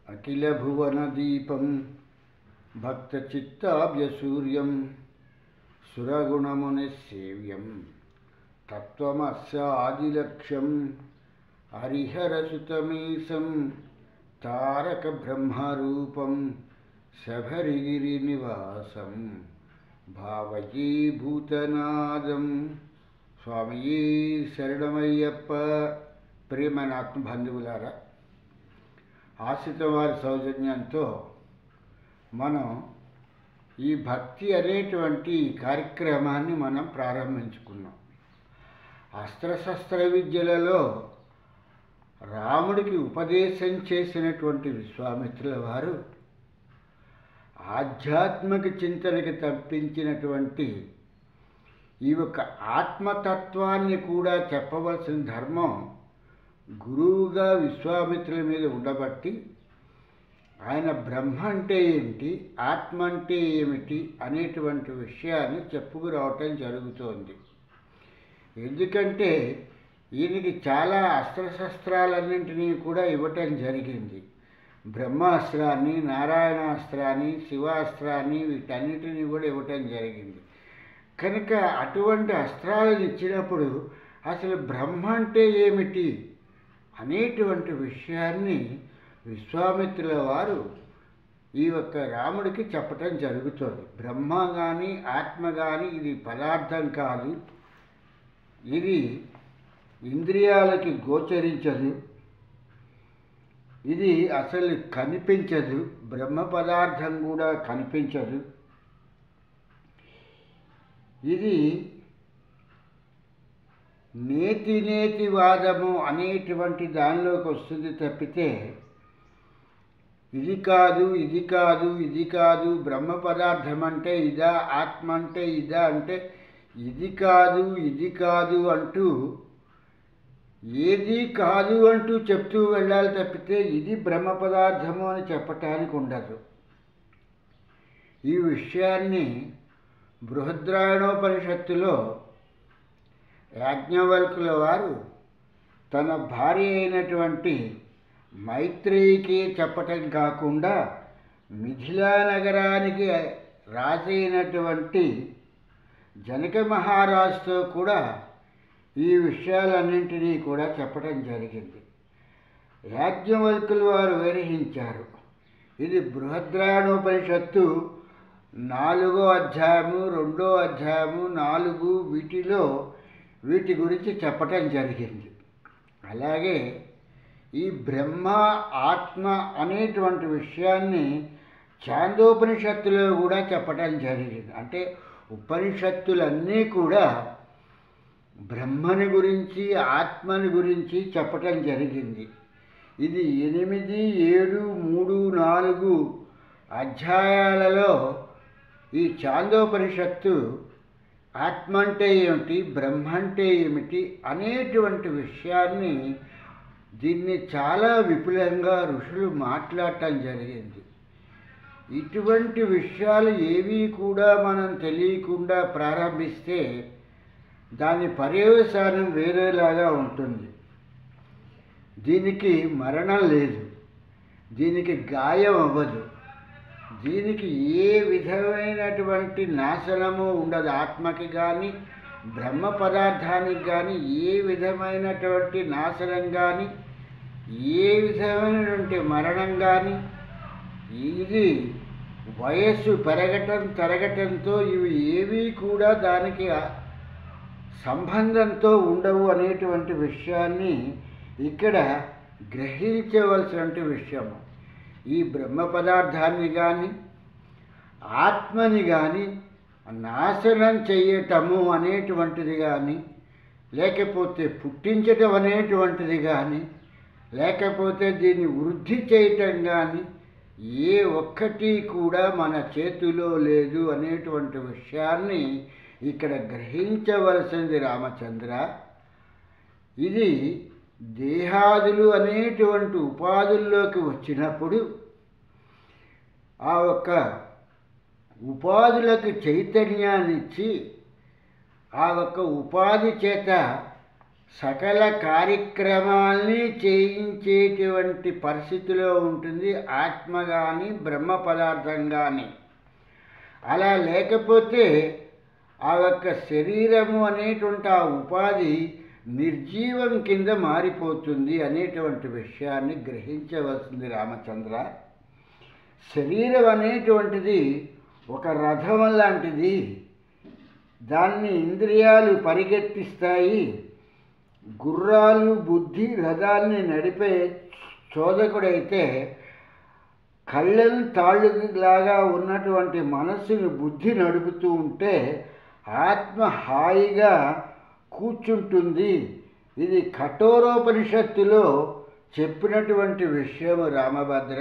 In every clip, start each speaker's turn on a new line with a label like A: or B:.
A: అఖిలభువనదీపం భక్తచిత్తాభ్యసూర్యం సురగుణమునిసేవ్యం తత్వమస్యాదిలక్ష్యం హరిహరసుతమీశం తారక బ్రహ్మరూపం శబరిగిరినివాసం భావయే భూతనాదం. స్వామియే శరణమయ్యప్ప. ప్రియమైన ఆత్మబంధువులారా, ఆశ్రిత వారి సౌజన్యంతో మనం ఈ భక్తి అనేటువంటి కార్యక్రమాన్ని మనం ప్రారంభించుకున్నాం. అస్త్రశస్త్ర విద్యలలో రాముడికి ఉపదేశం చేసినటువంటి విశ్వామిత్రుల వారు ఆధ్యాత్మిక చింతనకి తప్పించినటువంటి ఈ యొక్క ఆత్మతత్వాన్ని కూడా చెప్పవలసిన ధర్మం గురువుగా విశ్వామిత్రుల మీద ఉండబట్టి ఆయన బ్రహ్మ అంటే ఏంటి, ఆత్మ అంటే ఏమిటి అనేటువంటి విషయాన్ని చెప్పుకురావటం జరుగుతోంది. ఎందుకంటే ఈయనకి చాలా అస్త్రశస్త్రాలన్నింటినీ కూడా ఇవ్వటం జరిగింది. బ్రహ్మాస్త్రాన్ని, నారాయణాస్త్రాన్ని, శివాస్త్రాన్ని, వీటన్నిటినీ కూడా ఇవ్వటం జరిగింది. కనుక అటువంటి అస్త్రాలను ఇచ్చినప్పుడు అసలు బ్రహ్మ అంటే ఏమిటి అనేటువంటి విషయాన్ని విశ్వామిత్రుల వారు ఈ యొక్క రాముడికి చెప్పటం జరుగుతుంది. బ్రహ్మ కానీ ఆత్మ కానీ ఇది పదార్థం కాదు, ఇది ఇంద్రియాలకి గోచరించదు, ఇది అసలు కనిపించదు, బ్రహ్మ పదార్థం కూడా కనిపించదు. ఇది నేతివాదము అనేటువంటి దానిలోకి వస్తుంది తప్పితే ఇది కాదు, ఇది కాదు, ఇది కాదు, బ్రహ్మ పదార్థం అంటే ఇదా, ఆత్మ అంటే ఇదా అంటే ఇది కాదు, ఇది కాదు అంటూ ఏది కాదు అంటూ చెప్తూ వెళ్ళాలి తప్పితే ఇది బ్రహ్మ పదార్థము అని చెప్పటానికి ఉండదు. ఈ విషయాన్ని బృహద్రాయణోపనిషత్తులో యాజ్ఞవల్కుల వారు తన భార్య అయినటువంటి మైత్రేయికి చెప్పటం కాకుండా మిథిలా నగరానికి రాజైనటువంటి జనక మహారాజుతో కూడా ఈ విషయాలన్నింటినీ కూడా చెప్పడం జరిగింది. యాజ్ఞవల్కుల వారు వివరించారు. ఇది బృహద్రాయణోపనిషత్తు 4వ అధ్యాయము, 2వ అధ్యాయము, 4 వీటి గురించి చెప్పటం జరిగింది. అలాగే ఈ బ్రహ్మ ఆత్మ అనేటువంటి విషయాన్ని ఛాందోపనిషత్తులో కూడా చెప్పటం జరిగింది. అంటే ఉపనిషత్తులన్నీ కూడా బ్రహ్మని గురించి ఆత్మని గురించి చెప్పటం జరిగింది. ఇది 8, 7, 3, 4 అధ్యాయాలలో ఈ ఛాందోపనిషత్తు ఆత్మ అంటే ఏమిటి, బ్రహ్మ అంటే ఏమిటి అనేటువంటి విషయాన్ని దీన్ని చాలా విపులంగా ఋషులు మాట్లాడటం జరిగింది. ఇటువంటి విషయాలు ఏవి కూడా మనం తెలియకుండా ప్రారంభిస్తే దాని పర్యవసానం వేరేలాగా ఉంటుంది. దీనికి మరణం లేదు, దీనికి గాయం అవ్వదు, దీనికి ఏ విధమైనటువంటి నాశనము ఉండదు. ఆత్మకి కానీ బ్రహ్మ పదార్థానికి కానీ ఏ విధమైనటువంటి నాశనం కానీ ఏ విధమైనటువంటి మరణం కానీ, ఇది వయస్సు పెరగటం తరగటంతో ఇవి ఏవి కూడా దానికి సంబంధంతో ఉండవు అనేటువంటి విషయాన్ని ఇక్కడ గ్రహించవలసినటువంటి విషయము. ఈ బ్రహ్మ పదార్థాన్ని కానీ ఆత్మని కానీ నాశనం చేయటము అనేటువంటిది కానీ, లేకపోతే పుట్టించటం అనేటువంటిది కానీ, లేకపోతే దీన్ని వృద్ధి చేయటం కానీ ఏ ఒక్కటి కూడా మన చేతిలో లేదు అనేటువంటి విషయాన్ని ఇక్కడ గ్రహించవలసింది రామచంద్ర. ఇది దేహాదులు అనేటువంటి ఉపాధుల్లోకి వచ్చినప్పుడు ఆ ఒక్క ఉపాధులకు చైతన్యాన్నిచ్చి ఆ ఒక్క ఉపాధి చేత సకల కార్యక్రమాల్ని చేయించేటువంటి పరిస్థితిలో ఉంటుంది ఆత్మ కానీ బ్రహ్మ పదార్థం కానీ. అలా లేకపోతే ఆ యొక్క శరీరము అనేటువంటి ఆ ఉపాధి నిర్జీవం కింద మారిపోతుంది అనేటువంటి విషయాన్ని గ్రహించవలసింది రామచంద్ర. శరీరం అనేటువంటిది ఒక రథం లాంటిది. దాన్ని ఇంద్రియాలు పరిగెత్తిస్తాయి. గుర్రాలు బుద్ధి రథాన్ని నడిపే చోదకుడైతే కళ్ళను తాళ్ళులాగా ఉన్నటువంటి మనస్సును బుద్ధి నడుపుతూ ఉంటే ఆత్మ హాయిగా కూర్చుంటుంది. ఇది కఠోరోపనిషత్తులో చెప్పినటువంటి విషయము రామభద్ర.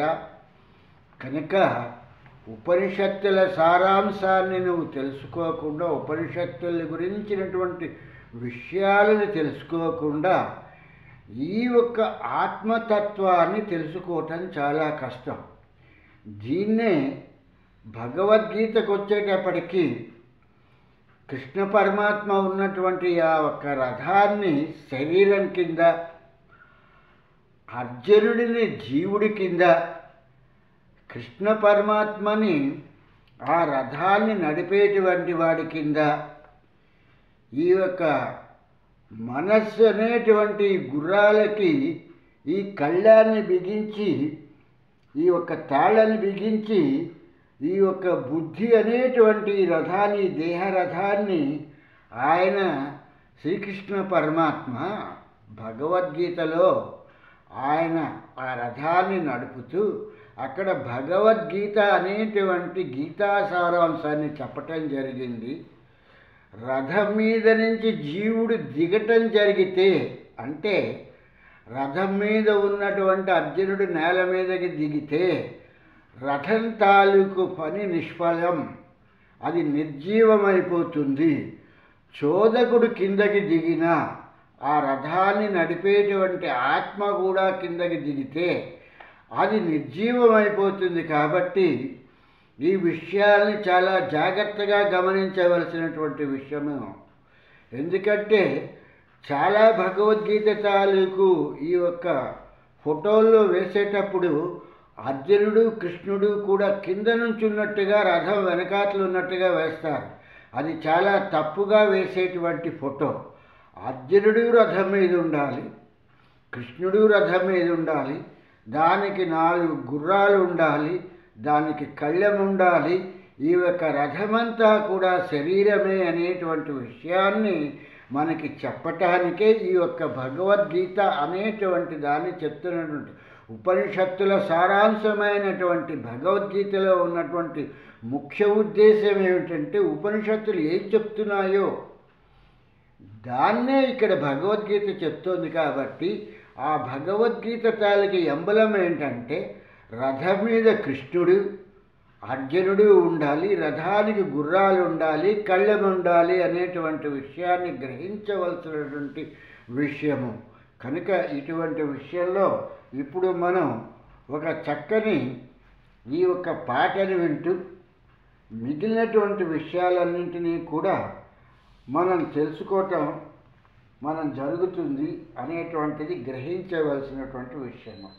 A: కనుక ఉపనిషత్తుల సారాంశాన్ని నువ్వు తెలుసుకోకుండా, ఉపనిషత్తుల గురించినటువంటి విషయాలను తెలుసుకోకుండా ఈ యొక్క ఆత్మతత్వాన్ని తెలుసుకోవటం చాలా కష్టం. దీన్నే భగవద్గీతకు వచ్చేటప్పటికీ కృష్ణ పరమాత్మ ఉన్నటువంటి ఆ ఒక్క రథాన్ని శరీరం కింద, అర్జునుడిని జీవుడి కింద, కృష్ణ పరమాత్మని ఆ రథాన్ని నడిపేటువంటి వాడి కింద, ఈ యొక్క మనస్సు అనేటువంటి గుర్రాలకి ఈ కళ్ళాన్ని బిగించి, ఈ యొక్క తాళ్ళని బిగించి, ఈ యొక్క బుద్ధి అనేటువంటి రథాన్ని, దేహరథాన్ని ఆయన శ్రీకృష్ణ పరమాత్మ భగవద్గీతలో ఆయన ఆ రథాన్ని నడుపుతూ అక్కడ భగవద్గీత అనేటువంటి గీతా సారాంశాన్ని చెప్పటం జరిగింది. రథం మీద నుంచి జీవుడు దిగటం జరిగితే, అంటే రథం మీద ఉన్నటువంటి అర్జునుడు నేల మీదకి దిగితే రథం తాలూకు పని నిష్ఫలం, అది నిర్జీవమైపోతుంది. చోదకుడు కిందకి దిగిన ఆ రథాన్ని నడిపేటువంటి ఆత్మ కూడా కిందకి దిగితే అది నిర్జీవమైపోతుంది. కాబట్టి ఈ విషయాల్ని చాలా జాగ్రత్తగా గమనించవలసినటువంటి విషయము. ఎందుకంటే చాలా భగవద్గీత తాలూకు ఈ యొక్క ఫోటోల్లో వేసేటప్పుడు అర్జునుడు కృష్ణుడు కూడా కింద నుంచి ఉన్నట్టుగా, రథం వెనకాతలు ఉన్నట్టుగా వేస్తారు. అది చాలా తప్పుగా వేసేటువంటి ఫోటో. అర్జునుడు రథం మీద ఉండాలి, కృష్ణుడు రథం మీద ఉండాలి, దానికి 4 గుర్రాలు ఉండాలి, దానికి కళ్ళెం ఉండాలి. ఈ యొక్క రథమంతా కూడా శరీరమే అనేటువంటి విషయాన్ని మనకి చెప్పటానికే ఈ యొక్క భగవద్గీత అనేటువంటి దాన్ని చెప్తున్నటువంటి ఉపనిషత్తుల సారాంశమైనటువంటి భగవద్గీతలో ఉన్నటువంటి ముఖ్య ఉద్దేశం ఏమిటంటే ఉపనిషత్తులు ఏం చెప్తున్నాయో దాన్నే ఇక్కడ భగవద్గీత చెప్తోంది. కాబట్టి ఆ భగవద్గీత తాలూకు ఎంబలం ఏంటంటే రథం మీద కృష్ణుడు అర్జునుడు ఉండాలి, రథానికి గుర్రాలు ఉండాలి, కళ్ళెం ఉండాలి అనేటువంటి విషయాన్ని గ్రహించవలసినటువంటి విషయము. కనుక ఇటువంటి విషయంలో ఇప్పుడు మనం ఒక చక్కని ఈ యొక్క పాటను వింటూ మిగిలినటువంటి విషయాలన్నింటినీ కూడా మనం తెలుసుకోవటం మనం జరుగుతుంది అనేటువంటిది గ్రహించవలసినటువంటి విషయము.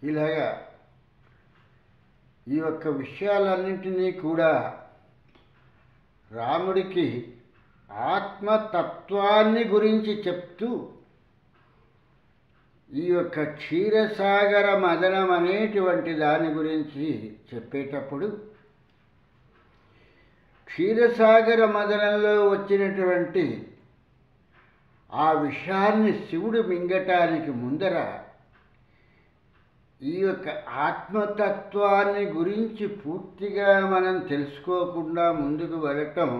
A: ఇలాగా ఈ యొక్క విషయాలన్నింటినీ కూడా రాముడికి ఆత్మతత్వాన్ని గురించి చెప్తూ ఈ యొక్క క్షీరసాగర మదనం అనేటువంటి దాని గురించి చెప్పేటప్పుడు క్షీరసాగర మదనంలో వచ్చినటువంటి ఆ విషయాన్ని శివుడు మింగటానికి ముందర ఈ యొక్క ఆత్మతత్వాన్ని గురించి పూర్తిగా మనం తెలుసుకోకుండా ముందుకు వెళ్ళటం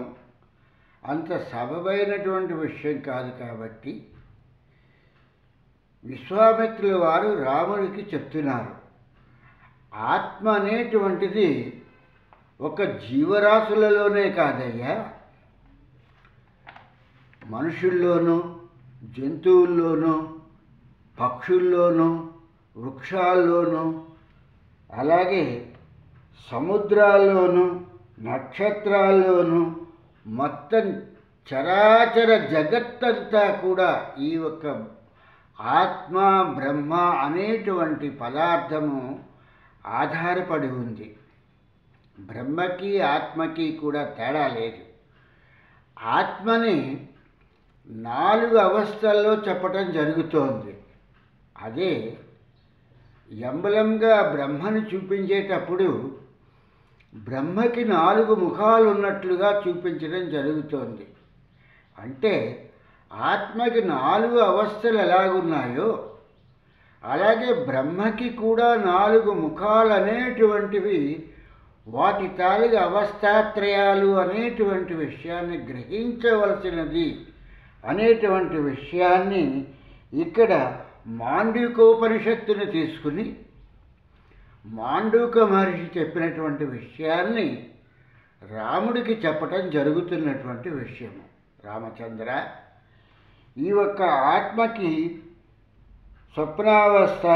A: అంత సబబైనటువంటి విషయం కాదు. కాబట్టి విశ్వామిత్రుల వారు రాముడికి చెప్తున్నారు, ఆత్మ అనేటువంటిది ఒక జీవరాశులలోనే కాదయ్యా, మనుషుల్లోనూ జంతువుల్లోనూ పక్షుల్లోనూ వృక్షాల్లోనూ అలాగే సముద్రాల్లోనూ నక్షత్రాల్లోనూ మొత్తం చరాచర జగత్తంతా కూడా ఈ యొక్క ఆత్మ బ్రహ్మ అనేటువంటి పదార్థము ఆధారపడి ఉంది. బ్రహ్మకి ఆత్మకి కూడా తేడా లేదు. ఆత్మని 4 అవస్థల్లో చెప్పటం జరుగుతోంది. అదే ఎంబలంగా బ్రహ్మని చూపించేటప్పుడు బ్రహ్మకి 4 ముఖాలు ఉన్నట్లుగా చూపించడం జరుగుతోంది. అంటే ఆత్మకి 4 అవస్థలు ఎలాగున్నాయో అలాగే బ్రహ్మకి కూడా 4 ముఖాలు అనేటువంటివి, వాటి తాలూకు అవస్థాత్రయాలు అనేటువంటి విషయాన్ని గ్రహించవలసినది అనేటువంటి విషయాన్ని ఇక్కడ మాండూకోపనిషత్తుని తీసుకుని మాండూక మహర్షి చెప్పినటువంటి విషయాన్ని రాముడికి చెప్పటం జరుగుతున్నటువంటి విషయము. రామచంద్ర, ఈ యొక్క ఆత్మకి స్వప్నావస్థ,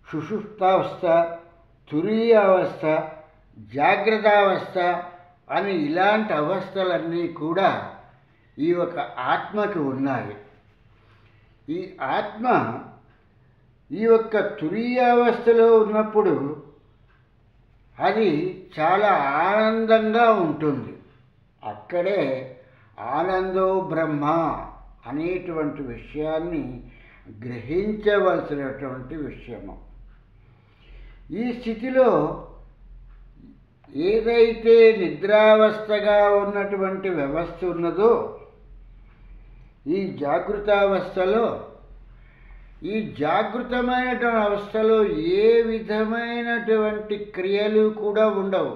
A: సుషుప్తావస్థ, తురీయావస్థ, జాగ్రత్తావస్థ అని ఇలాంటి అవస్థలన్నీ కూడా ఈ యొక్క ఆత్మకి ఉన్నాయి. ఈ ఆత్మ ఈ యొక్క తురీయావస్థలో ఉన్నప్పుడు అది చాలా ఆనందంగా ఉంటుంది. అక్కడే ఆనందో బ్రహ్మ అనేటువంటి విషయాన్ని గ్రహించవలసినటువంటి విషయము. ఈ స్థితిలో ఏదైతే నిద్రావస్థగా ఉన్నటువంటి వ్యవస్థ ఉన్నదో, ఈ జాగృతావస్థలో, ఈ జాగృతమైనటువంటి అవస్థలో ఏ విధమైనటువంటి క్రియలు కూడా ఉండవు.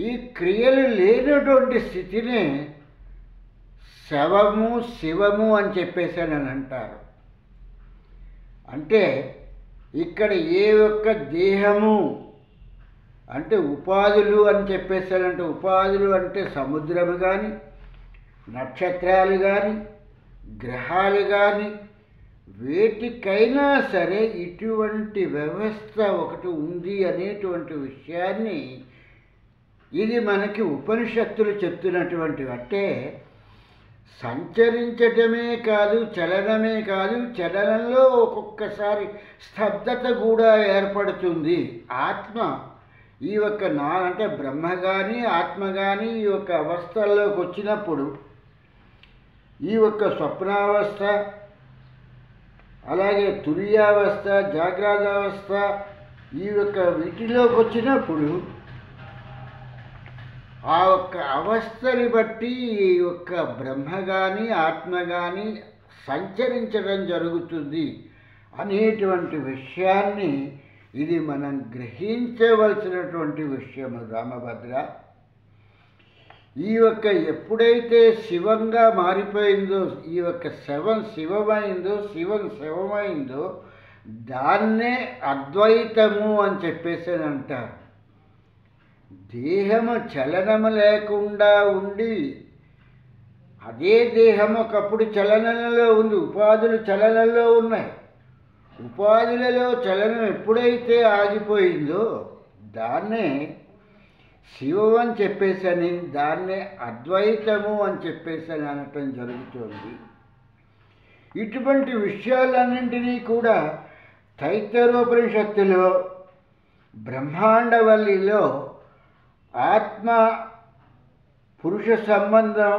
A: ఈ క్రియలు లేనటువంటి స్థితినే శవము శివము అని చెప్పేసాను అని అంటారు. అంటే ఇక్కడ ఏ ఒక్క దేహము అంటే ఉపాధులు అని చెప్పేసానంటే, ఉపాధులు అంటే సముద్రము కానీ నక్షత్రాలు కానీ గ్రహాలు కానీ వేటికైనా సరే ఇటువంటి వ్యవస్థ ఒకటి ఉంది అనేటువంటి విషయాన్ని ఇది మనకి ఉపనిషత్తులు చెప్తున్నటువంటి. అంటే సంచరించటమే కాదు, చలనమే కాదు, చలనంలో ఒక్కొక్కసారి స్తబ్దత కూడా ఏర్పడుతుంది. ఆత్మ ఈ యొక్క అంటే బ్రహ్మ కానీ ఆత్మ కానీ ఈ యొక్క అవస్థల్లోకి వచ్చినప్పుడు, ఈ యొక్క స్వప్నావస్థ అలాగే తురీయావస్థ, జాగ్రత్తావస్థ ఈ యొక్క వీటిలోకి వచ్చినప్పుడు ఆ ఒక్క అవస్థని బట్టి ఈ యొక్క బ్రహ్మ కానీ ఆత్మ కానీ సంచరించడం జరుగుతుంది అనేటువంటి విషయాన్ని ఇది మనం గ్రహించవలసినటువంటి విషయము. రామభద్ర, ఈ యొక్క ఎప్పుడైతే శివంగా మారిపోయిందో, ఈ యొక్క శవం శివమైందో, శివం శివమైందో దాన్నే అద్వైతము అని చెప్పేసి అంటారు. దేహము చలనము లేకుండా ఉండి అదే దేహం ఒకప్పుడు చలనంలో ఉంది, ఉపాధులు చలనంలో ఉన్నాయి. ఉపాధులలో చలనం ఎప్పుడైతే ఆగిపోయిందో దాన్నే శివం అని చెప్పేసని, దాన్నే అద్వైతము అని చెప్పేసని అనటం జరుగుతుంది. ఇటువంటి విషయాలన్నింటినీ కూడా తైత్తరోపనిషత్తులో బ్రహ్మాండవల్లిలో ఆత్మ పురుష సంబంధం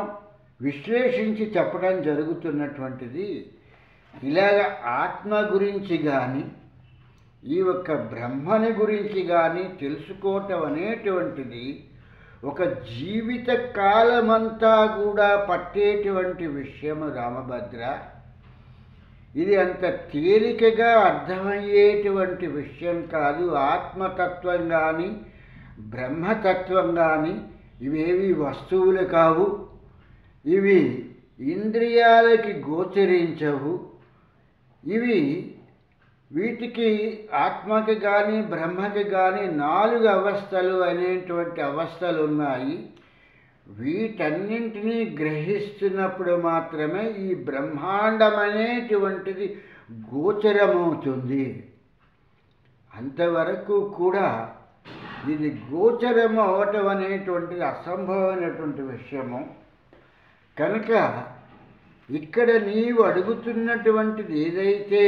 A: విశ్లేషించి చెప్పడం జరుగుతున్నటువంటిది. ఇలాగ ఆత్మ గురించి కానీ ఈ యొక్క బ్రహ్మని గురించి కానీ తెలుసుకోవటం అనేటువంటిది ఒక జీవిత కాలమంతా కూడా పట్టేటువంటి విషయము రామభద్ర. ఇది అంత తేలికగా అర్థమయ్యేటువంటి విషయం కాదు. ఆత్మతత్వం కానీ బ్రహ్మతత్వం కానీ ఇవేవి వస్తువులు కావు, ఇవి ఇంద్రియాలకి గోచరించవు. వీటికి ఆత్మకి కానీ బ్రహ్మకి కానీ 4 అవస్థలు అనేటువంటి అవస్థలు ఉన్నాయి. వీటన్నింటినీ గ్రహిస్తున్నప్పుడు మాత్రమే ఈ బ్రహ్మాండం అనేటువంటిది గోచరమవుతుంది. అంతవరకు కూడా ఇది గోచరము అవటం అనేటువంటిది అసంభవమైనటువంటి విషయము. కనుక ఇక్కడ నీవు అడుగుతున్నటువంటిది ఏదైతే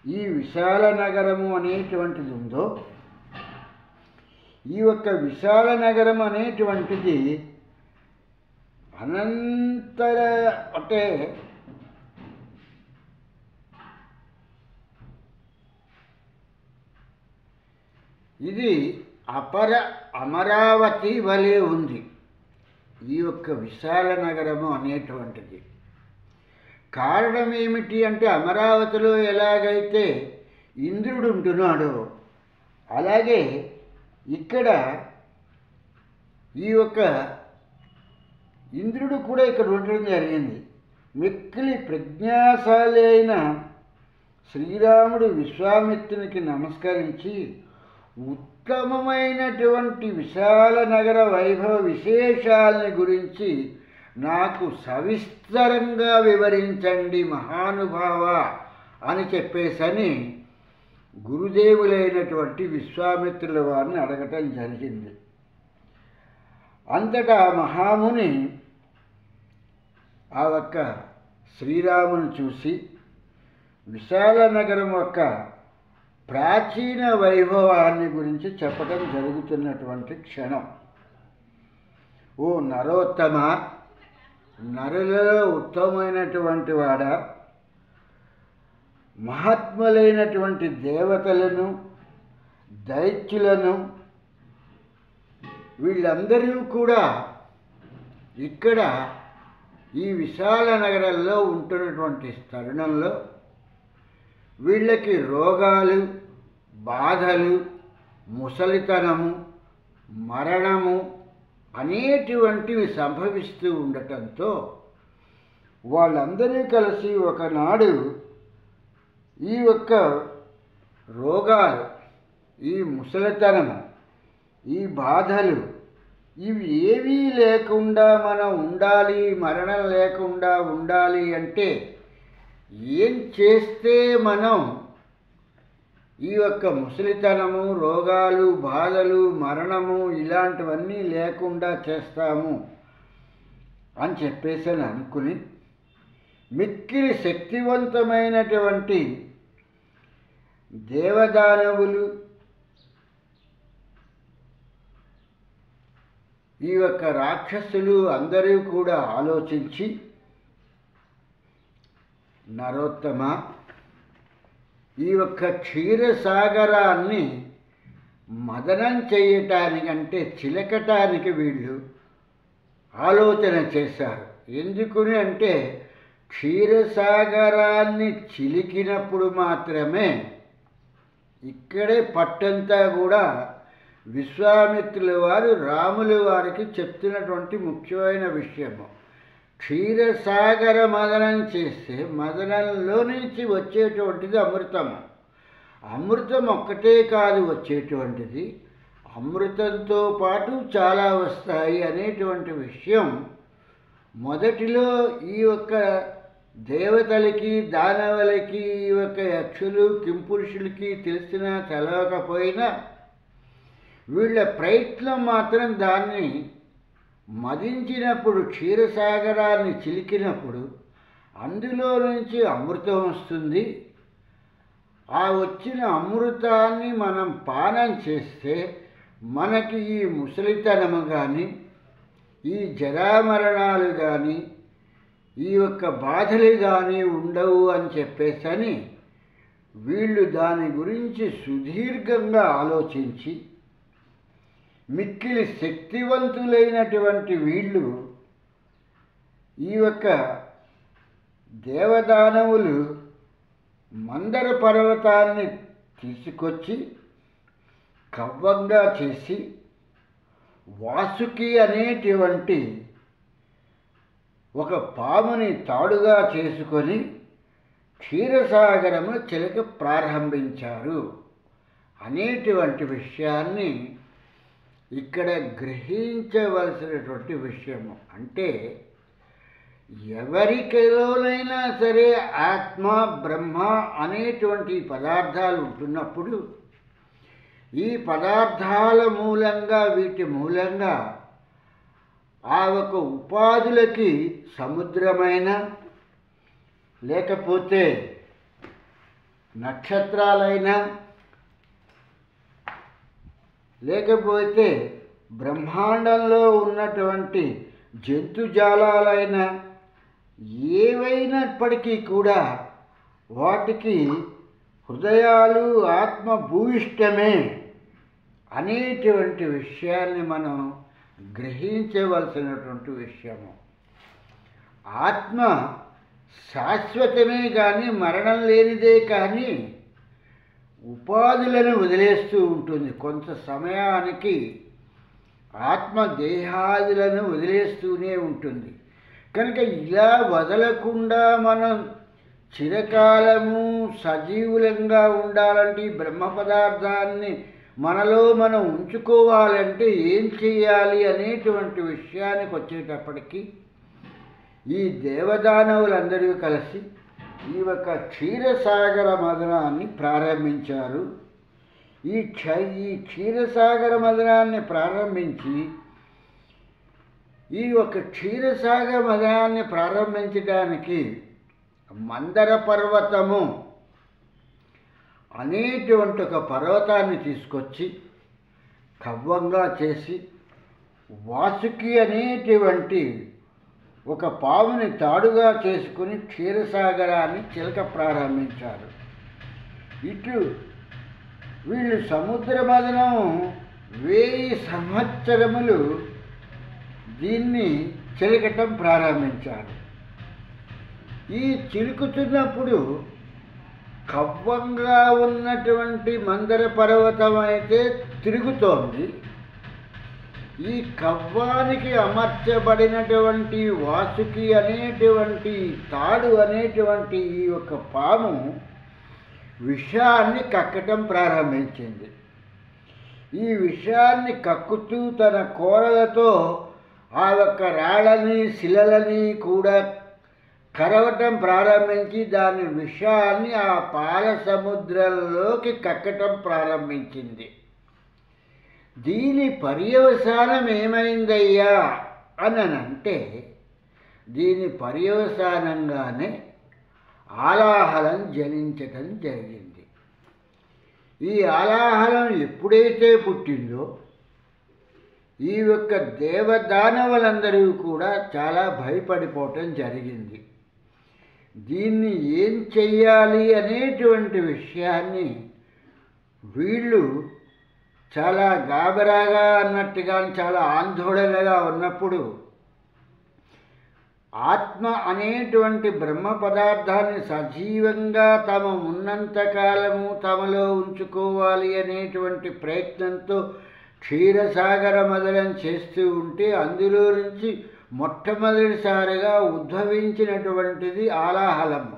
A: ఈ విశాల నగరము అనేటువంటిది ఉందో, ఈ యొక్క విశాల నగరం అనేటువంటిది అంటే ఇది అమరావతి వలె ఉంది ఈ యొక్క విశాల నగరము అనేటువంటిది. కారణం ఏమిటి అంటే అమరావతిలో ఎలాగైతే ఇంద్రుడు ఉంటున్నాడో అలాగే ఇక్కడ ఈ యొక్క ఇంద్రుడు కూడా ఇక్కడ ఉండడం జరిగింది. మిక్కిలి ప్రజ్ఞాశాలి అయిన శ్రీరాముడు విశ్వామిత్రునికి నమస్కరించి ఉత్తమమైనటువంటి విశాల నగర వైభవ విశేషాలని గురించి నాకు సవిస్తరంగా వివరించండి మహానుభావ అని చెప్పేసని గురుదేవులైనటువంటి విశ్వామిత్రుల వారిని అడగటం జరిగింది. అంతటా మహాముని ఆ ఒక్క శ్రీరాముని చూసి విశాల నగరం యొక్క ప్రాచీన వైభవాన్ని గురించి చెప్పడం జరుగుతున్నటువంటి క్షణం. ఓ నరోత్తమ, నరులలో ఉత్తమమైనటువంటి వాడ, మహాత్ములైనటువంటి దేవతలను దైత్యులను వీళ్ళందరూ కూడా ఇక్కడ ఈ విశాల నగరంలో ఉంటున్నటువంటి తరుణంలో వీళ్ళకి రోగాలు, బాధలు, ముసలితనము, మరణము అనేటువంటివి సంభవిస్తూ ఉండటంతో వాళ్ళందరూ కలిసి ఒకనాడు ఈ యొక్క రోగాలు, ఈ ముసలితనము, ఈ బాధలు ఇవి ఏవీ లేకుండా మనం ఉండాలి, మరణం లేకుండా ఉండాలి అంటే ఏం చేస్తే మనం ఈ యొక్క ముసలితనము, రోగాలు, బాధలు, మరణము ఇలాంటివన్నీ లేకుండా చేస్తాము అని చెప్పేసి అనుకుని మిక్కిలి శక్తివంతమైనటువంటి దేవదానవులు ఈ యొక్క రాక్షసులు అందరూ కూడా ఆలోచించి, నరోత్తమ, ఈ యొక్క క్షీరసాగరాన్ని మదనం చేయటానికంటే చిలకటానికి వీళ్ళు ఆలోచన చేశారు. ఎందుకుని అంటే క్షీరసాగరాన్ని చిలికినప్పుడు మాత్రమే ఇక్కడే పట్టంతా కూడా విశ్వామిత్రుల వారు రాముల వారికి చెప్తున్నటువంటి ముఖ్యమైన విషయము. క్షీరసాగర మదనం చేస్తే మదనంలో నుంచి వచ్చేటువంటిది అమృతము. అమృతం ఒక్కటే కాదు వచ్చేటువంటిది, అమృతంతో పాటు చాలా వస్తాయి అనేటువంటి విషయం మొదటిలో ఈ యొక్క దేవతలకి, దానవులకి, ఈ యొక్క యక్షులు, కింపురుషులకి తెలిసినా తెలవకపోయినా వీళ్ళ ప్రయత్నం మాత్రం దాన్ని మదించినప్పుడు, క్షీరసాగరాన్ని చిలికినప్పుడు అందులో నుంచి అమృతం వస్తుంది. ఆ వచ్చిన అమృతాన్ని మనం పానం చేస్తే మనకి ఈ ముసలితనము కానీ, ఈ జరామరణాలు కానీ, ఈ యొక్క బాధలు కానీ ఉండవు అని చెప్పేసని వీళ్ళు దాని గురించి సుదీర్ఘంగా ఆలోచించి, మిక్కిలి శక్తివంతులైనటువంటి వీళ్ళు ఈ యొక్క దేవదానవులు మందర పర్వతాన్ని తీసుకొచ్చి కవ్వంగా చేసి వాసుకి అనేటువంటి ఒక పాముని తాడుగా చేసుకొని క్షీరసాగరము చిలక ప్రారంభించారు అనేటువంటి విషయాన్ని ఇక్కడ గ్రహించవలసినటువంటి విషయము. అంటే ఎవరికిలోనైనా సరే ఆత్మ బ్రహ్మ అనేటువంటి పదార్థాలు ఉంటున్నప్పుడు ఈ పదార్థాల మూలంగా, వీటి మూలంగా ఆ ఒక ఉపాధులకి సముద్రమైన, లేకపోతే నక్షత్రాలైనా, లేకపోతే బ్రహ్మాండంలో ఉన్నటువంటి జంతుజాలాలైనా ఏవైనప్పటికీ కూడా వాటికి హృదయాలు ఆత్మభూయిష్టమే అనేటువంటి విషయాన్ని మనం గ్రహించవలసినటువంటి విషయము. ఆత్మ శాశ్వతమే కానీ మరణం లేనిదే కానీ ఉపాధులను వదిలేస్తూ ఉంటుంది. కొంత సమయానికి ఆత్మ దేహాదులను వదిలేస్తూనే ఉంటుంది. కనుక ఇలా వదలకుండా మనం చిరకాలము సజీవులంగా ఉండాలంటే ఈ బ్రహ్మ పదార్థాన్ని మనలో మనం ఉంచుకోవాలంటే ఏం చేయాలి అనేటువంటి విషయానికి వచ్చేటప్పటికీ ఈ దేవదానవులందరూ కలిసి ఈ యొక్క క్షీరసాగర మదనాన్ని ప్రారంభించారు. ఈ క్షీరసాగర మదనాన్ని ప్రారంభించి ఈ యొక్క క్షీరసాగర మదనాన్ని ప్రారంభించడానికి మందర పర్వతము అనేటువంటి ఒక పర్వతాన్ని తీసుకొచ్చి కవ్వంగా చేసి వాసుకి అనేటువంటి ఒక పాముని తాడుగా చేసుకుని క్షీరసాగరాన్ని చిలక ప్రారంభించారు. ఇటు వీళ్ళు సముద్ర మదనం 1000 సంవత్సరములు దీన్ని చిలకటం ప్రారంభించారు. ఈ చిలుకుతున్నప్పుడు కవ్వంగా ఉన్నటువంటి మందర పర్వతం అయితే తిరుగుతోంది. ఈ కవ్వానికి అమర్చబడినటువంటి వాసుకి అనేటువంటి తాడు అనేటువంటి ఈ యొక్క పాము విషాన్ని కక్కటం ప్రారంభించింది. ఈ విషాన్ని కక్కుతూ తన కోరలతో ఆ యొక్క రాళ్ళని శిలలని కూడా కరవటం ప్రారంభించి దాని విషాన్ని ఆ పాల సముద్రంలోకి కక్కటం ప్రారంభించింది. దీని పర్యవసానం ఏమైందయ్యా అని అంటే దీని పర్యవసానంగానే ఆలాహలం జనించటం జరిగింది. ఈ ఆలాహలం ఎప్పుడైతే పుట్టిందో ఈ యొక్క దేవదానవులందరూ కూడా చాలా భయపడిపోవటం జరిగింది. దీన్ని ఏం చెయ్యాలి అనేటువంటి విషయాన్ని వీళ్ళు చాలా గాబరాగా అన్నట్టుగా, చాలా ఆందోళనగా ఉన్నప్పుడు ఆత్మ అనేటువంటి బ్రహ్మ పదార్థాన్ని సజీవంగా తమ ఉన్నంతకాలము తమలో ఉంచుకోవాలి అనేటువంటి ప్రయత్నంతో క్షీరసాగర మదనం చేస్తూ ఉంటే అందులో నుంచి మొట్టమొదటిసారిగా ఉద్భవించినటువంటిది ఆలాహలము.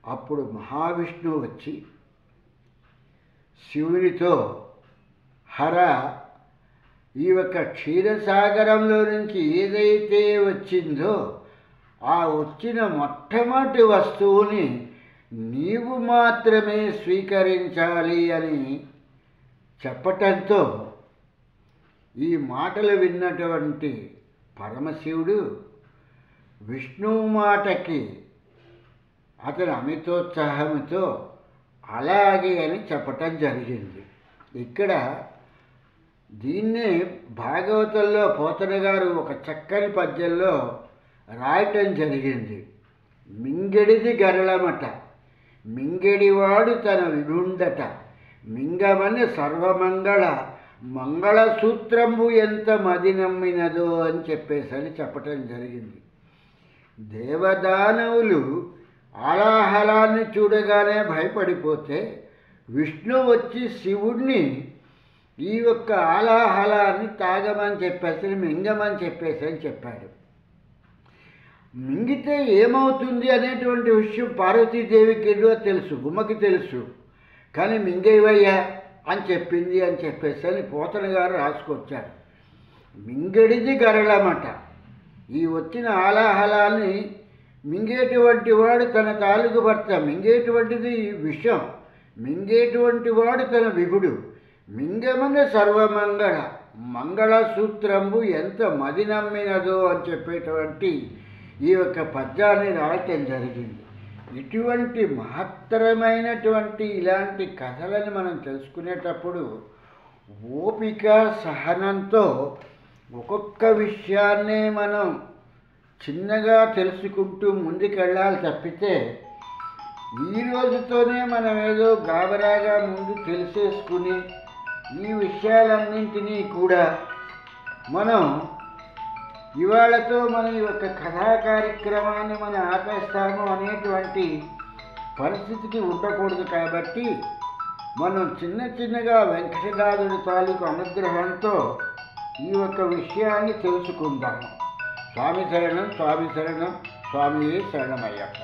A: అప్పుడు మహావిష్ణువు వచ్చి శివునితో, హర, ఈ యొక్క క్షీరసాగరంలో నుంచి ఏదైతే వచ్చిందో ఆ వచ్చిన మొట్టమొదటి వస్తువుని నీవు మాత్రమే స్వీకరించాలి అని చెప్పటంతో ఈ మాటలు విన్నటువంటి పరమశివుడు విష్ణువు మాటకి అతని అమితోత్సాహంతో అలాగే అని చెప్పటం జరిగింది. ఇక్కడ దీన్నే భాగవతంలో పోతన గారు ఒక చక్కని పద్యంలో రాయటం జరిగింది. మింగెడిది గరళమట, మింగెడివాడు తన వినుండట, మింగమని సర్వమంగళ మంగళసూత్రంబు ఎంత మది నమ్మినదో అని చెప్పటం జరిగింది. దేవదానవులు ఆలాహలాన్ని చూడగానే భయపడిపోతే విష్ణు వచ్చి శివుణ్ణి ఈ యొక్క ఆలాహలాన్ని తాగమని మింగమని చెప్పాడు. మింగితే ఏమవుతుంది అనేటువంటి విషయం పార్వతీదేవికి తెలుసు, గుమ్మకి తెలుసు. కానీ మింగేవయ్యా అని చెప్పేసి పోతన గారు రాసుకొచ్చారు. మింగడిది గరళమట, ఈ వచ్చిన ఆలాహలాన్ని మింగేటువంటి వాడు తన తాలూకు భర్త, మింగేటువంటిది విషం, మింగేటువంటి వాడు తన విభుడు, మింగమన సర్వమంగళ మంగళసూత్రంబు ఎంత మది నమ్మినదో అని చెప్పేటువంటి ఈ యొక్క పద్యాన్ని రాయటం జరిగింది. ఇటువంటి మహత్తరమైనటువంటి ఇలాంటి కథలను మనం తెలుసుకునేటప్పుడు ఓపిక సహనంతో ఒక్కొక్క విషయాన్నే మనం చిన్నగా తెలుసుకుంటూ ముందుకెళ్ళాలి తప్పితే ఈ రోజుతోనే మనం ఏదో గాబరాగా ముందు తెలిసేసుకుని ఈ విషయాలన్నింటినీ కూడా మనం ఇవాళతో మన యొక్క కథా కార్యక్రమాన్ని మనం ఆపేస్తాము అనేటువంటి పరిస్థితికి ఉండకూడదు. కాబట్టి మనం చిన్నగా వెంకటనాథుడి తాలూకు అనుగ్రహంతో ఈ యొక్క విషయాన్ని తెలుసుకుందాము. స్వామి శరణం, స్వామి శరణం, స్వామియే శరణమయ్యప్ప.